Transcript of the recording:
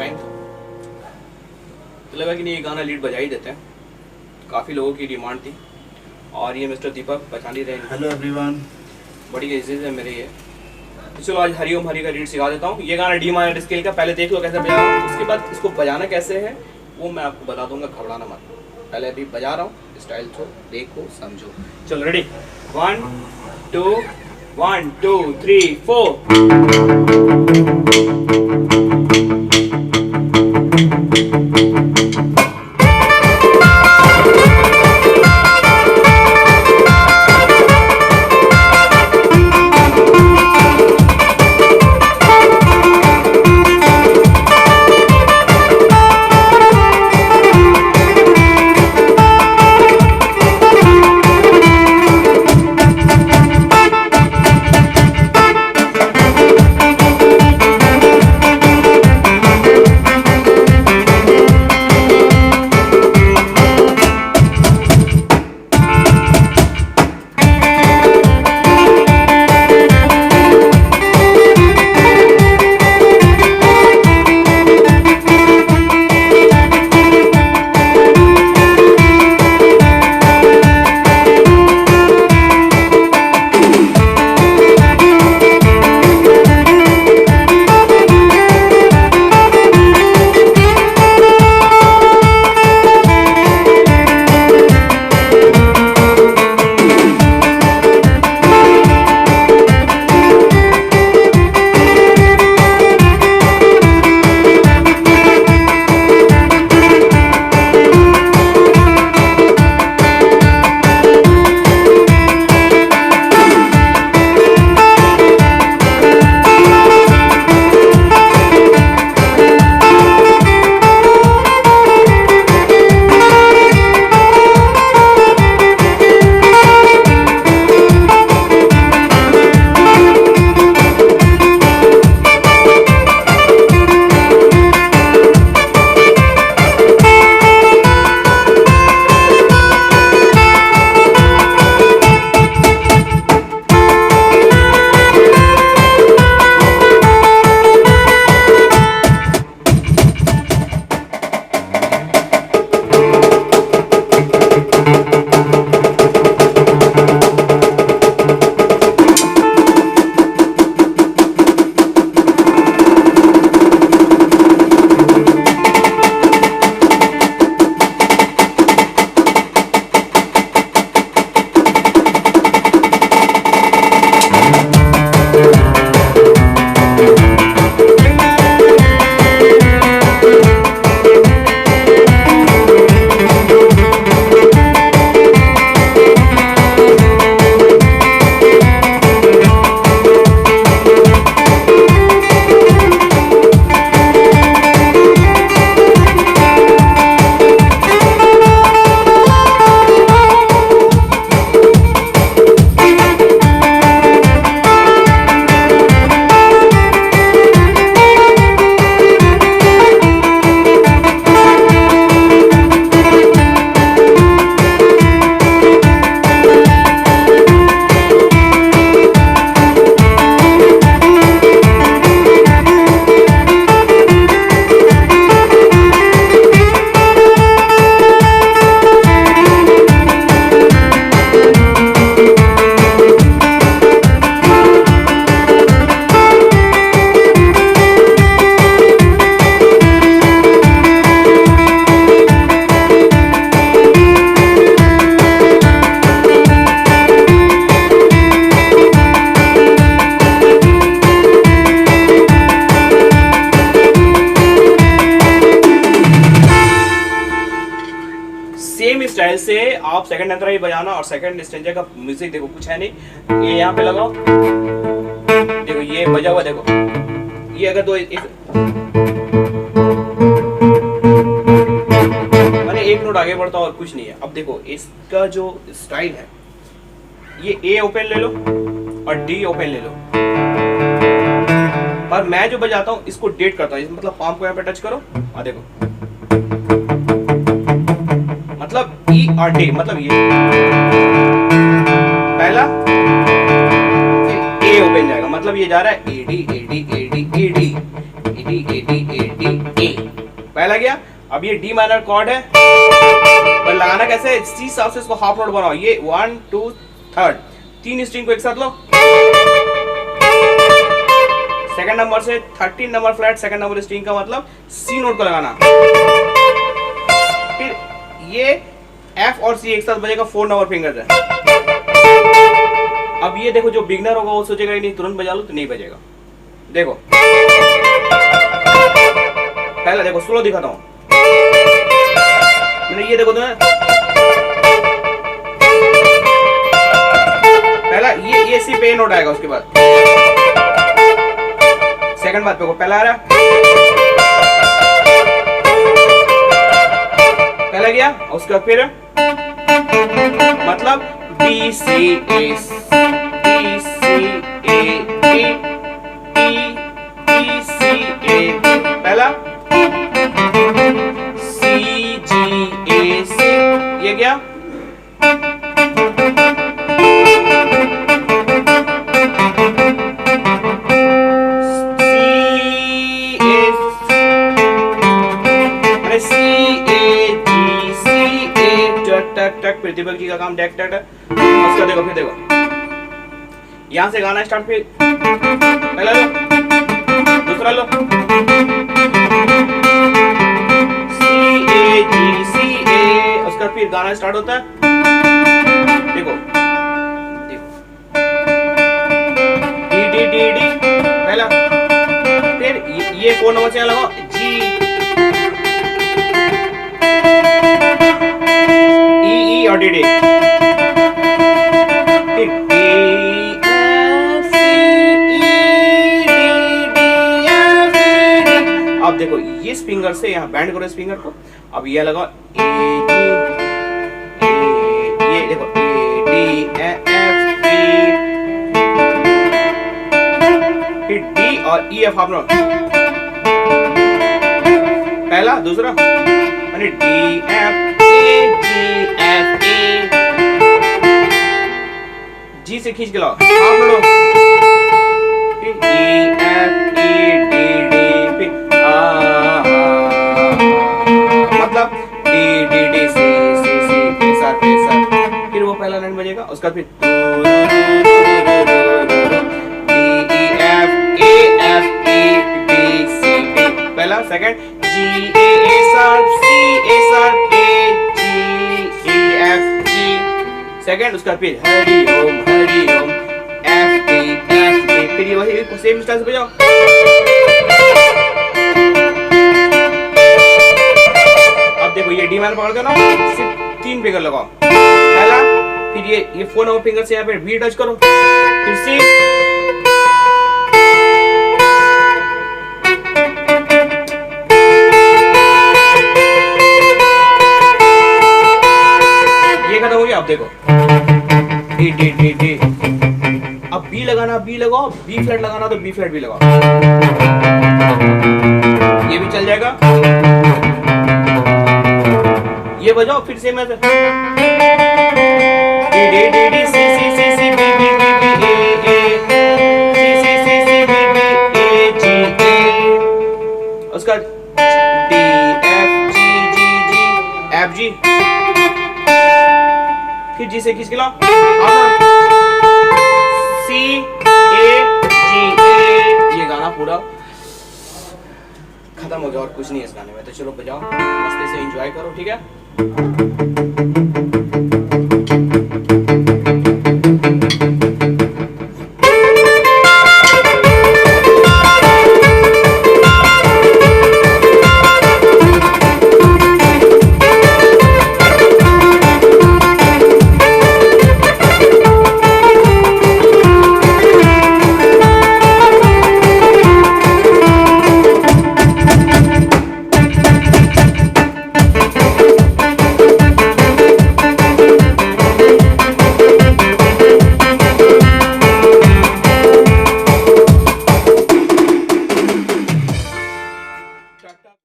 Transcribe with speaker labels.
Speaker 1: Time, तो लगा कि नहीं ये गाना लीड बजा ही देते हैं, काफ़ी लोगों की डिमांड थी। और ये मिस्टर दीपक पहचान ही रहे।
Speaker 2: हेलो एवरीवन,
Speaker 1: बड़ी इज्जत है मेरे ये। तो चलो आज हरिओम हरि का लीड सिखा देता हूँ। ये गाना डी माइनर स्केल का, पहले देख लो कैसे बजा रहा हूँ, उसके बाद इसको बजाना कैसे है वो मैं आपको बता दूंगा, घबराना मत। पहले अभी बजा रहा हूँ, स्टाइल तो देखो समझो। चलो रेडी, 1 2 1 2 3 4। सेम स्टाइल से आप सेकंड अंतरा ही बजाना। और सेकंड स्टेंजा का म्यूजिक देखो कुछ है नहीं, ये यहाँ पे लगाओ, देखो ये बजा हुआ, देखो ये अगर दो मैंने एक नोट आगे बढ़ता और कुछ नहीं है। अब देखो इसका जो स्टाइल है, ये ए ओपन ले लो और डी ओपन ले लो, पर मैं जो बजाता हूँ इसको डेट करता हूँ, मतलब पाम को यहाँ पे टच करो और देखो, मतलब ई और डी, मतलब ये पहला, फिर ए ओपन जाएगा, मतलब ये जा रहा है A D A D A D A D A D A D A D A. अब ये डी माइनर कॉर्ड है, पर लगाना कैसे, सी हिसाब से इसको हाफ नोट बनाओ। ये 1 2 3 तीन स्ट्रिंग को एक साथ लो, सेकंड नंबर से 13 number flat second number string का मतलब सी नोट को लगाना। फिर ये एफ और सी एक साथ बजेगा 4 नंबर फिंगर से। अब ये देखो जो बिगनर होगा वो सोचेगा नहीं तुरंत बजा लो, तो नहीं बजेगा। देखो पहला देखो स्लो दिखाता हूं मैंने, ये देखो तुम्हें पहला ये सी पे नोट आएगा, उसके बाद सेकंड बात पे को पहला आ रहा, पहला गया, उसके बाद फिर मतलब B C A B C A B C A, पहला सी जी ए सी, ये गया फिर दीपक जी का काम टैक टैक, उसका देखो फिर देखो यहां से गाना स्टार्ट, फिर पहला लो दूसरा लो सी ए जी सी ए, उसका फिर गाना स्टार्ट होता है, देखो डी डी डी डी पहला, फिर ये 4 नंबर से लगाओ जी ई और डी डी, फिर D F C E D D F D. अब देखो ये फिंगर से यहाँ बैंड करो इस फिंगर को, अब ये लगाओ ए ये देखो ए डी एफ ई, फिर डी और ई एफ आप पहला दूसरा D F A G F A, G से खींच के लाओ आप लोग, फिर E F E D D, फिर मतलब D D D C C C A सार, फिर वो पहला लाइन बजेगा, उसका फिर D E F E D C D, पहला सेकंड जी ए सार सी ए सार ए G A F G, second उसका फिर हरि ओम एफ डी, फिर ये वही सेम स्टाइल से बजाओ। अब देखो ये डी माइनर पकड़ के ना सिर्फ 3 फिंगर लगाओ, पहला, फिर ये 4 नंबर फिंगर से यहाँ पे वी टच करो, फिर सी, खत्म हो गया। अब देखो डी डी डी डी, अब बी लगाना बी लगाओ, बी फ्लैट लगाना तो बी फ्लैट भी लगाओ, ये भी चल जाएगा, ये बजाओ फिर से मैं D D D D C C C C B B B B A A C C C C B B A G A, उसका D F G G G F G, फिर जी से खींच के लाओ सी ए G ए, ये गाना पूरा खत्म हो गया और कुछ नहीं है इस गाने में, तो चलो बजाओ मस्ती से एंजॉय करो, ठीक है।